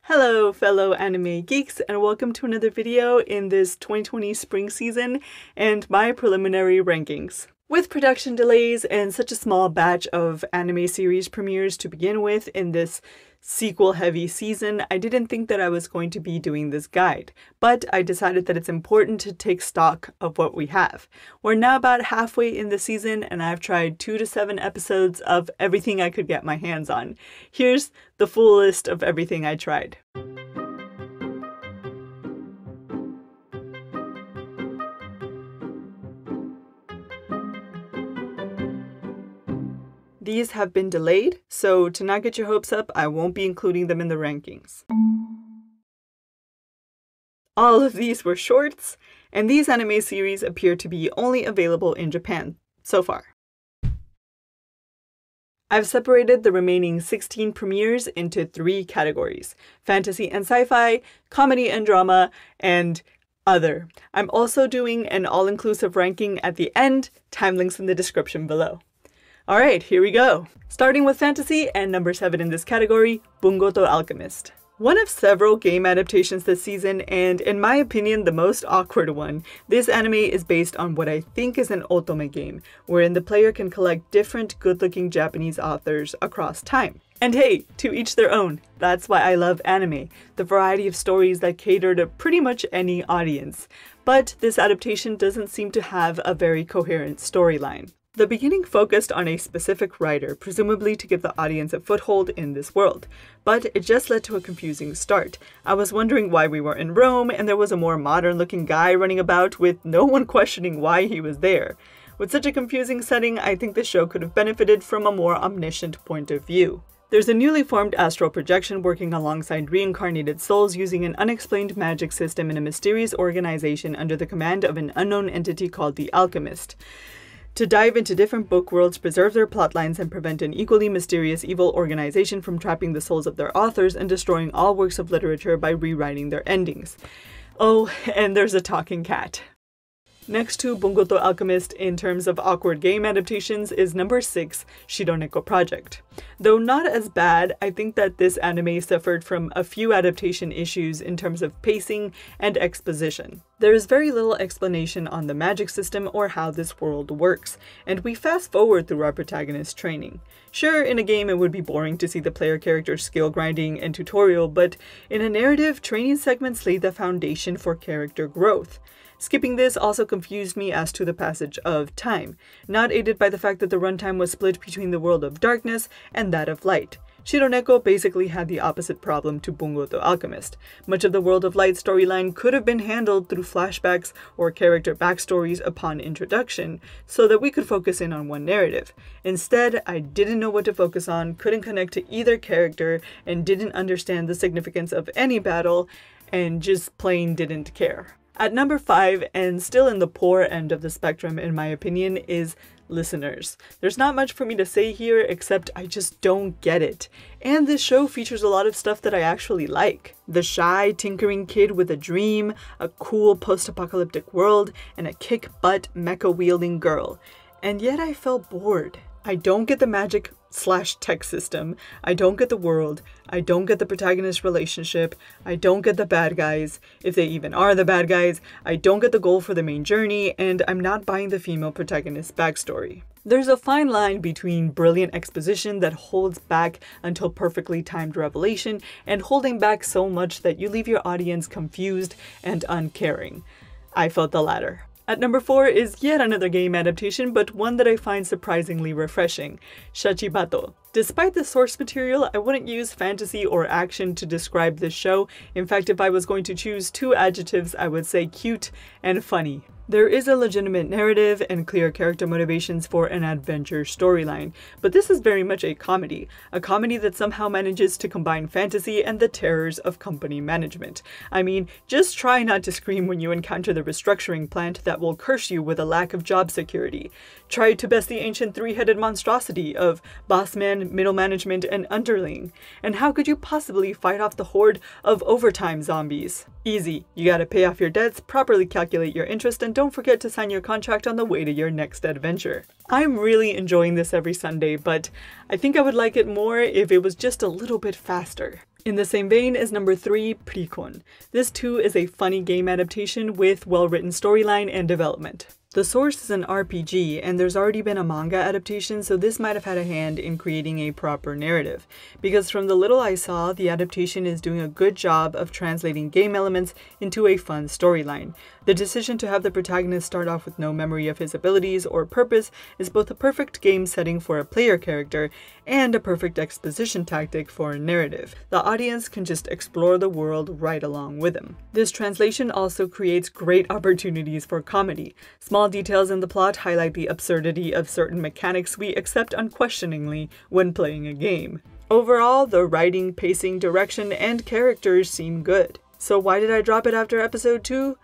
Hello fellow anime geeks, and welcome to another video in this 2020 spring season and my preliminary rankings. With production delays and such a small batch of anime series premieres to begin with in this sequel-heavy season, I didn't think that I was going to be doing this guide, but I decided that it's important to take stock of what we have. We're now about halfway in the season, and I've tried 2 to 7 episodes of everything I could get my hands on. Here's the full list of everything I tried. These have been delayed, so to not get your hopes up, I won't be including them in the rankings. All of these were shorts, and these anime series appear to be only available in Japan, so far. I've separated the remaining 16 premieres into 3 categories: fantasy and sci-fi, comedy and drama, and other. I'm also doing an all-inclusive ranking at the end, time links in the description below. Alright, here we go! Starting with fantasy, and number 7 in this category, Bungou to Alchemist. One of several game adaptations this season, and in my opinion the most awkward one, this anime is based on what I think is an otome game, wherein the player can collect different good-looking Japanese authors across time. And hey, to each their own. That's why I love anime, the variety of stories that cater to pretty much any audience. But this adaptation doesn't seem to have a very coherent storyline. The beginning focused on a specific writer, presumably to give the audience a foothold in this world, but it just led to a confusing start. I was wondering why we were in Rome, and there was a more modern-looking guy running about with no one questioning why he was there. With such a confusing setting, I think the show could have benefited from a more omniscient point of view. There's a newly formed astral projection working alongside reincarnated souls using an unexplained magic system in a mysterious organization under the command of an unknown entity called the Alchemist. To dive into different book worlds, preserve their plotlines, and prevent an equally mysterious evil organization from trapping the souls of their authors and destroying all works of literature by rewriting their endings. Oh, and there's a talking cat. Next to Bungou to Alchemist in terms of awkward game adaptations is number 6, Shironeko Project. Though not as bad, I think that this anime suffered from a few adaptation issues in terms of pacing and exposition. There is very little explanation on the magic system or how this world works, and we fast forward through our protagonist's training. Sure, in a game it would be boring to see the player character's skill grinding and tutorial, but in a narrative, training segments lay the foundation for character growth. Skipping this also confused me as to the passage of time, not aided by the fact that the runtime was split between the world of darkness and that of light. Shironeko basically had the opposite problem to Bungou to Alchemist. Much of the World of Light storyline could have been handled through flashbacks or character backstories upon introduction, so that we could focus in on one narrative. Instead, I didn't know what to focus on, couldn't connect to either character, and didn't understand the significance of any battle, and just plain didn't care. At number 5, and still in the poor end of the spectrum in my opinion, is Listeners. There's not much for me to say here except I just don't get it. And this show features a lot of stuff that I actually like. The shy, tinkering kid with a dream, a cool post-apocalyptic world, and a kick-butt mecha-wielding girl. And yet I felt bored. I don't get the magic/tech system, I don't get the world, I don't get the protagonist relationship, I don't get the bad guys, if they even are the bad guys, I don't get the goal for the main journey, and I'm not buying the female protagonist's backstory. There's a fine line between brilliant exposition that holds back until perfectly timed revelation, and holding back so much that you leave your audience confused and uncaring. I felt the latter. At number 4 is yet another game adaptation, but one that I find surprisingly refreshing, Shachibato. Despite the source material, I wouldn't use fantasy or action to describe this show. In fact, if I was going to choose 2 adjectives, I would say cute and funny. There is a legitimate narrative and clear character motivations for an adventure storyline, but this is very much a comedy that somehow manages to combine fantasy and the terrors of company management. I mean, just try not to scream when you encounter the restructuring plant that will curse you with a lack of job security. Try to best the ancient 3-headed monstrosity of bossman, middle management, and underling. And how could you possibly fight off the horde of overtime zombies? Easy. You gotta pay off your debts, properly calculate your interest and don't forget to sign your contract on the way to your next adventure. I'm really enjoying this every Sunday, but I think I would like it more if it was just a little bit faster. In the same vein is number 3, Precon. This too is a funny game adaptation with well-written storyline and development. The source is an RPG, and there's already been a manga adaptation, so this might have had a hand in creating a proper narrative. Because from the little I saw, the adaptation is doing a good job of translating game elements into a fun storyline. The decision to have the protagonist start off with no memory of his abilities or purpose is both a perfect game setting for a player character and a perfect exposition tactic for a narrative. The audience can just explore the world right along with him. This translation also creates great opportunities for comedy. Small details in the plot highlight the absurdity of certain mechanics we accept unquestioningly when playing a game. Overall, the writing, pacing, direction, and characters seem good. So why did I drop it after episode 2?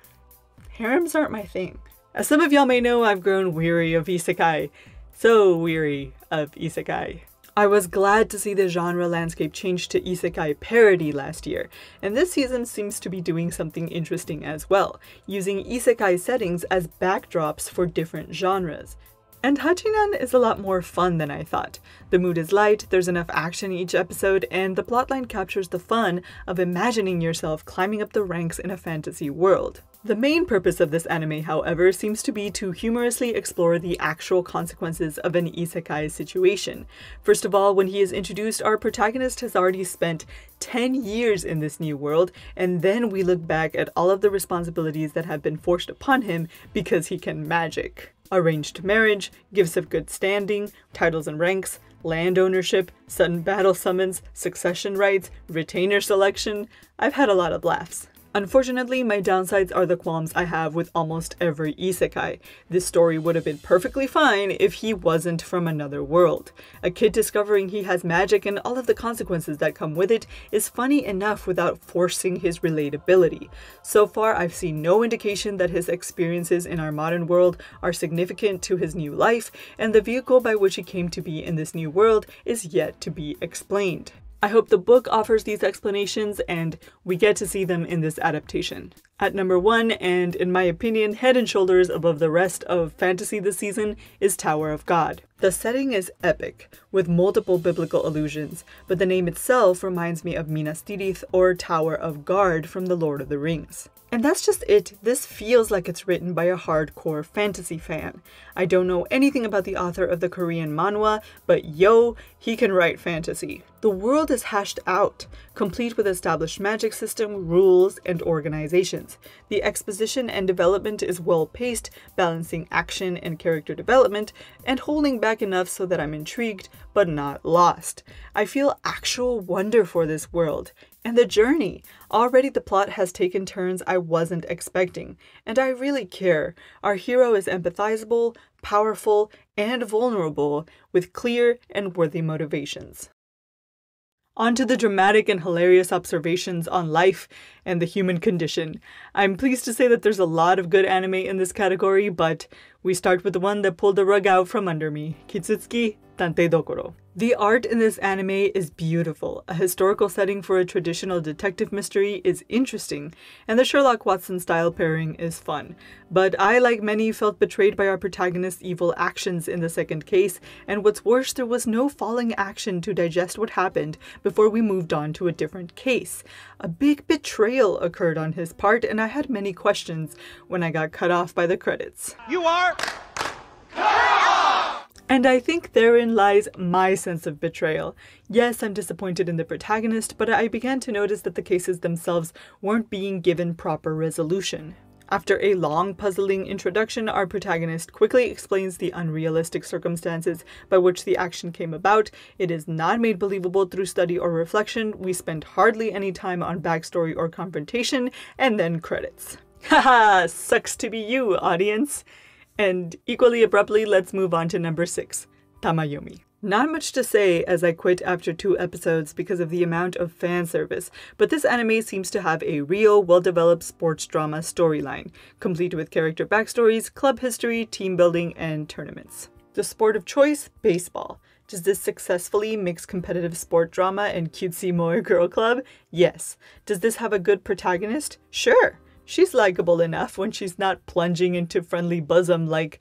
Harems aren't my thing. As some of y'all may know, I've grown weary of isekai. So weary of isekai. I was glad to see the genre landscape change to isekai parody last year, and this season seems to be doing something interesting as well, using isekai settings as backdrops for different genres. And Hachi-nan is a lot more fun than I thought. The mood is light, there's enough action each episode, and the plotline captures the fun of imagining yourself climbing up the ranks in a fantasy world. The main purpose of this anime, however, seems to be to humorously explore the actual consequences of an isekai situation. First of all, when he is introduced, our protagonist has already spent 10 years in this new world, and then we look back at all of the responsibilities that have been forced upon him because he can magic. Arranged marriage, gifts of good standing, titles and ranks, land ownership, sudden battle summons, succession rights, retainer selection. I've had a lot of laughs. Unfortunately, my downsides are the qualms I have with almost every isekai. This story would have been perfectly fine if he wasn't from another world. A kid discovering he has magic and all of the consequences that come with it is funny enough without forcing his relatability. So far, I've seen no indication that his experiences in our modern world are significant to his new life, and the vehicle by which he came to be in this new world is yet to be explained. I hope the book offers these explanations and we get to see them in this adaptation. At number 1, and in my opinion head and shoulders above the rest of fantasy this season, is Tower of God. The setting is epic, with multiple biblical allusions, but the name itself reminds me of Minas Tirith or Tower of Guard from The Lord of the Rings. And that's just it. This feels like it's written by a hardcore fantasy fan. I don't know anything about the author of the Korean manhwa, but yo, he can write fantasy. The world is hashed out, complete with established magic system, rules, and organizations. The exposition and development is well paced, balancing action and character development, and holding back enough so that I'm intrigued, but not lost. I feel actual wonder for this world. And the journey. Already the plot has taken turns I wasn't expecting, and I really care. Our hero is empathizable, powerful, and vulnerable, with clear and worthy motivations. On to the dramatic and hilarious observations on life and the human condition. I'm pleased to say that there's a lot of good anime in this category, but we start with the one that pulled the rug out from under me, Kitsutsuki Tantei Dokoro. The art in this anime is beautiful. A historical setting for a traditional detective mystery is interesting, and the Sherlock Watson style pairing is fun. But I, like many, felt betrayed by our protagonist's evil actions in the second case, and what's worse, there was no falling action to digest what happened before we moved on to a different case. A big betrayal occurred on his part, and I had many questions when I got cut off by the credits. You are And I think therein lies my sense of betrayal. Yes, I'm disappointed in the protagonist, but I began to notice that the cases themselves weren't being given proper resolution. After a long, puzzling introduction, our protagonist quickly explains the unrealistic circumstances by which the action came about. It is not made believable through study or reflection. We spend hardly any time on backstory or confrontation, and then credits. Haha, sucks to be you, audience. And equally abruptly, let's move on to number 6, Tamayomi. Not much to say as I quit after 2 episodes because of the amount of fan service, but this anime seems to have a real, well-developed sports drama storyline, complete with character backstories, club history, team building, and tournaments. The sport of choice, baseball. Does this successfully mix competitive sport drama and cutesy moe girl club? Yes. Does this have a good protagonist? Sure. She's likable enough when she's not plunging into friendly bosom like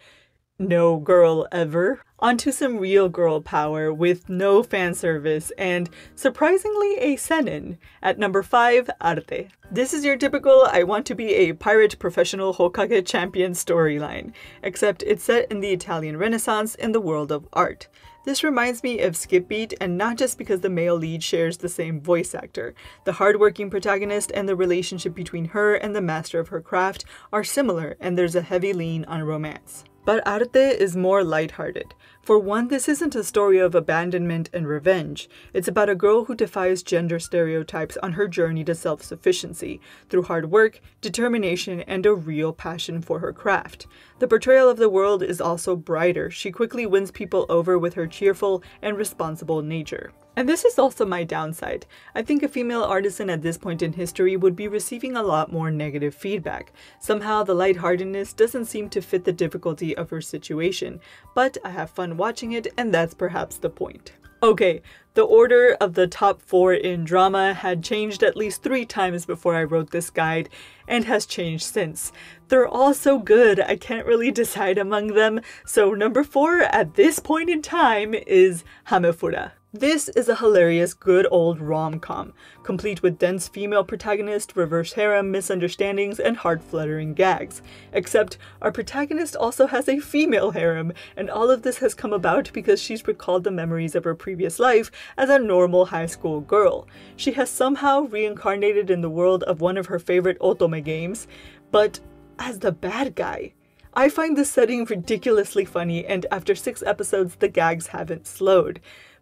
no girl ever. Onto some real girl power with no fan service and surprisingly a seinen. At number 5, Arte. This is your typical I want to be a pirate professional Hokage champion storyline, except it's set in the Italian Renaissance in the world of art. This reminds me of Skip Beat, and not just because the male lead shares the same voice actor. The hardworking protagonist and the relationship between her and the master of her craft are similar, and there's a heavy lean on romance. But Arte is more lighthearted. For one, this isn't a story of abandonment and revenge. It's about a girl who defies gender stereotypes on her journey to self-sufficiency, through hard work, determination, and a real passion for her craft. The portrayal of the world is also brighter. She quickly wins people over with her cheerful and responsible nature. And this is also my downside. I think a female artisan at this point in history would be receiving a lot more negative feedback. Somehow the lightheartedness doesn't seem to fit the difficulty of her situation, but I have fun watching it, and that's perhaps the point. Okay, the order of the top 4 in drama had changed at least 3 times before I wrote this guide, and has changed since. They're all so good, I can't really decide among them, so number 4 at this point in time is Hamefura. This is a hilarious good old rom-com, complete with dense female protagonist, reverse harem, misunderstandings, and heart-fluttering gags. Except our protagonist also has a female harem, and all of this has come about because she's recalled the memories of her previous life as a normal high school girl. She has somehow reincarnated in the world of one of her favorite otome games, but as the bad guy. I find this setting ridiculously funny, and after 6 episodes the gags haven't slowed.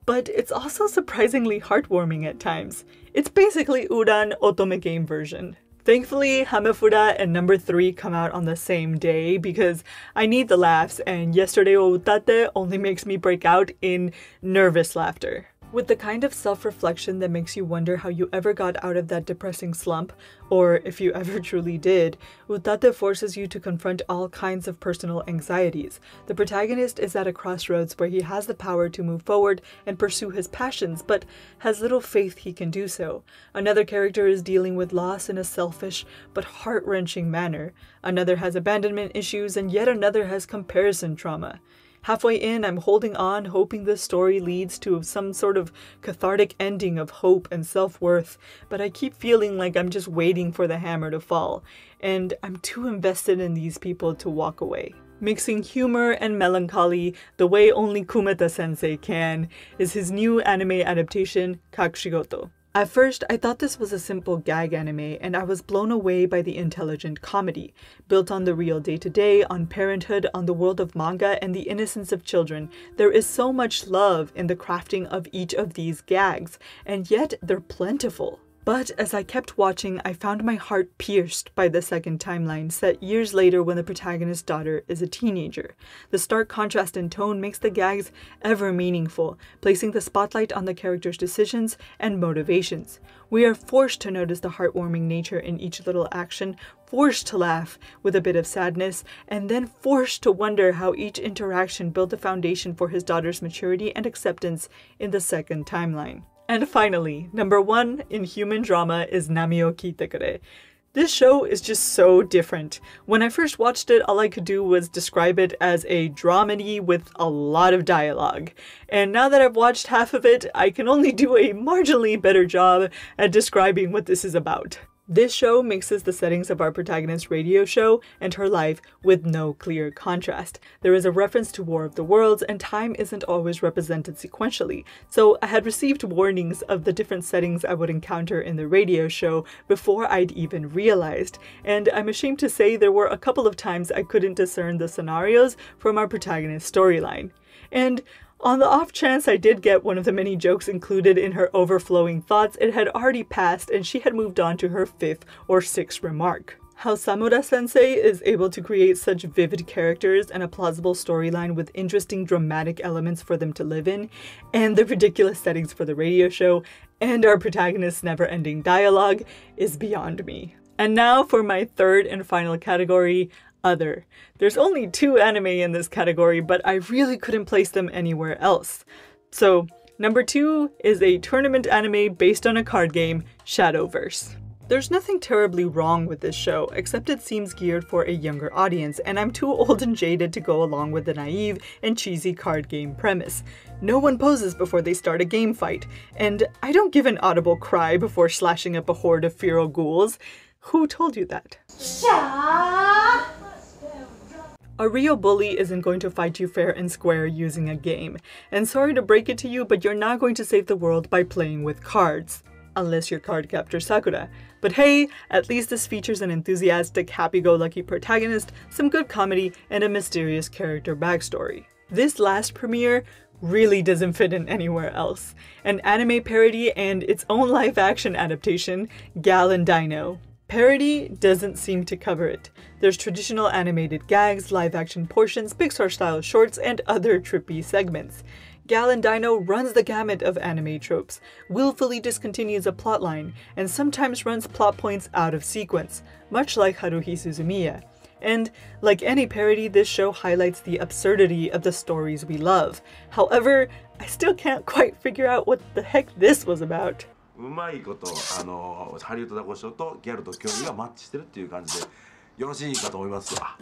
But it's also surprisingly heartwarming at times. It's basically Uran otome game version. Thankfully, Hamefura and number 3 come out on the same day because I need the laughs, and Yesterday o Utate only makes me break out in nervous laughter. With the kind of self-reflection that makes you wonder how you ever got out of that depressing slump, or if you ever truly did, Utate forces you to confront all kinds of personal anxieties. The protagonist is at a crossroads where he has the power to move forward and pursue his passions, but has little faith he can do so. Another character is dealing with loss in a selfish but heart-wrenching manner. Another has abandonment issues, and yet another has comparison trauma. Halfway in, I'm holding on, hoping this story leads to some sort of cathartic ending of hope and self-worth, but I keep feeling like I'm just waiting for the hammer to fall, and I'm too invested in these people to walk away. Mixing humor and melancholy the way only Kumeta-sensei can is his new anime adaptation, Kakushigoto. At first, I thought this was a simple gag anime, and I was blown away by the intelligent comedy, built on the real day-to-day, on parenthood, on the world of manga, and the innocence of children. There is so much love in the crafting of each of these gags, and yet they're plentiful. But as I kept watching, I found my heart pierced by the second timeline, set years later when the protagonist's daughter is a teenager. The stark contrast in tone makes the gags ever meaningful, placing the spotlight on the character's decisions and motivations. We are forced to notice the heartwarming nature in each little action, forced to laugh with a bit of sadness, and then forced to wonder how each interaction built a foundation for his daughter's maturity and acceptance in the second timeline. And finally, number 1 in human drama is Nami o Kiite. This show is just so different. When I first watched it, all I could do was describe it as a dramedy with a lot of dialogue. And now that I've watched half of it, I can only do a marginally better job at describing what this is about. This show mixes the settings of our protagonist's radio show and her life with no clear contrast. There is a reference to War of the Worlds, and time isn't always represented sequentially, so I had received warnings of the different settings I would encounter in the radio show before I'd even realized, and I'm ashamed to say there were a couple of times I couldn't discern the scenarios from our protagonist's storyline. And on the off chance I did get one of the many jokes included in her overflowing thoughts, it had already passed and she had moved on to her 5th or 6th remark. How Samura-sensei is able to create such vivid characters and a plausible storyline with interesting dramatic elements for them to live in, and the ridiculous settings for the radio show, and our protagonist's never-ending dialogue is beyond me. And now for my 3rd and final category, Other. There's only 2 anime in this category, but I really couldn't place them anywhere else. So, number 2 is a tournament anime based on a card game, Shadowverse. There's nothing terribly wrong with this show, except it seems geared for a younger audience, and I'm too old and jaded to go along with the naive and cheesy card game premise. No one poses before they start a game fight, and I don't give an audible cry before slashing up a horde of feral ghouls. Who told you that? A real bully isn't going to fight you fair and square using a game. And sorry to break it to you, but you're not going to save the world by playing with cards. Unless you're Cardcaptor Sakura. But hey, at least this features an enthusiastic, happy-go-lucky protagonist, some good comedy, and a mysterious character backstory. This last premiere really doesn't fit in anywhere else. An anime parody and its own live-action adaptation, Gal and Dino. Parody doesn't seem to cover it. There's traditional animated gags, live-action portions, Pixar-style shorts, and other trippy segments. Gal and Dino runs the gamut of anime tropes, willfully discontinues a plotline, and sometimes runs plot points out of sequence, much like Haruhi Suzumiya. And, like any parody, this show highlights the absurdity of the stories we love. However, I still can't quite figure out what the heck this was about. うまいことハリウッドザコシショウとギャルとキョウイがマッチしてるっていう感じでよろしいかと思いますわ。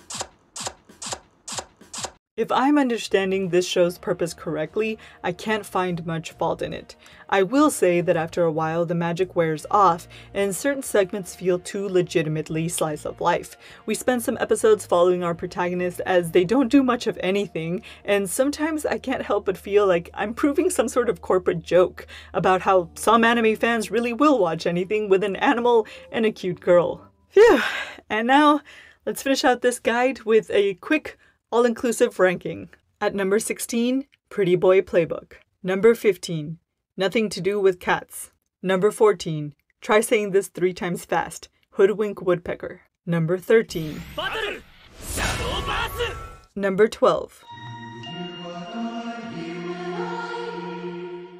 If I'm understanding this show's purpose correctly, I can't find much fault in it. I will say that after a while the magic wears off, and certain segments feel too legitimately slice of life. We spend some episodes following our protagonists as they don't do much of anything, and sometimes I can't help but feel like I'm proving some sort of corporate joke about how some anime fans really will watch anything with an animal and a cute girl. Phew! And now, let's finish out this guide with a quick all-inclusive ranking. At number 16, Pretty Boy Playbook. Number 15, Nothing to Do with Cats. Number 14, try saying this 3 times fast, Hoodwink Woodpecker. Number 13, Number 12,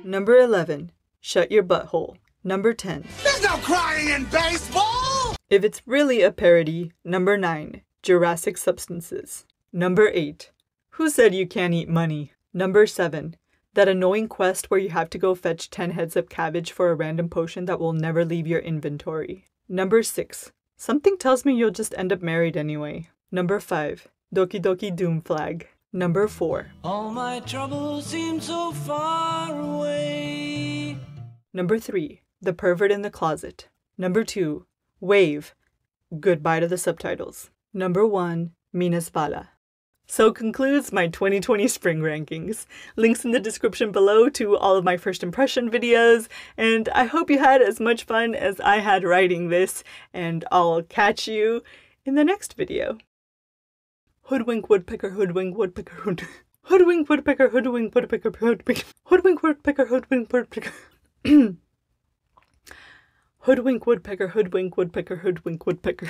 Number 11, Shut Your Butthole. Number 10, There's no crying in baseball! if it's really a parody, Number 9, Jurassic Substances. Number 8, Who Said You Can't Eat Money? Number 7, that annoying quest where you have to go fetch 10 heads of cabbage for a random potion that will never leave your inventory. Number 6, something tells me you'll just end up married anyway. Number 5, Doki Doki Doom Flag. Number 4, All my troubles seem so far away. Number 3, The Pervert in the Closet. Number 2, Wave. Goodbye to the subtitles. Number 1, Mina's Vala. So concludes my 2020 spring rankings. Links in the description below to all of my first impression videos, and I hope you had as much fun as I had writing this, and I'll catch you in the next video. Hoodwink Woodpecker, Hoodwink Woodpecker, Hoodwink Woodpecker, Hoodwink Woodpecker, Hoodwink Woodpecker, Hoodwink Woodpecker, Hoodwink Woodpecker, Hoodwink Woodpecker, Hoodwink Woodpecker.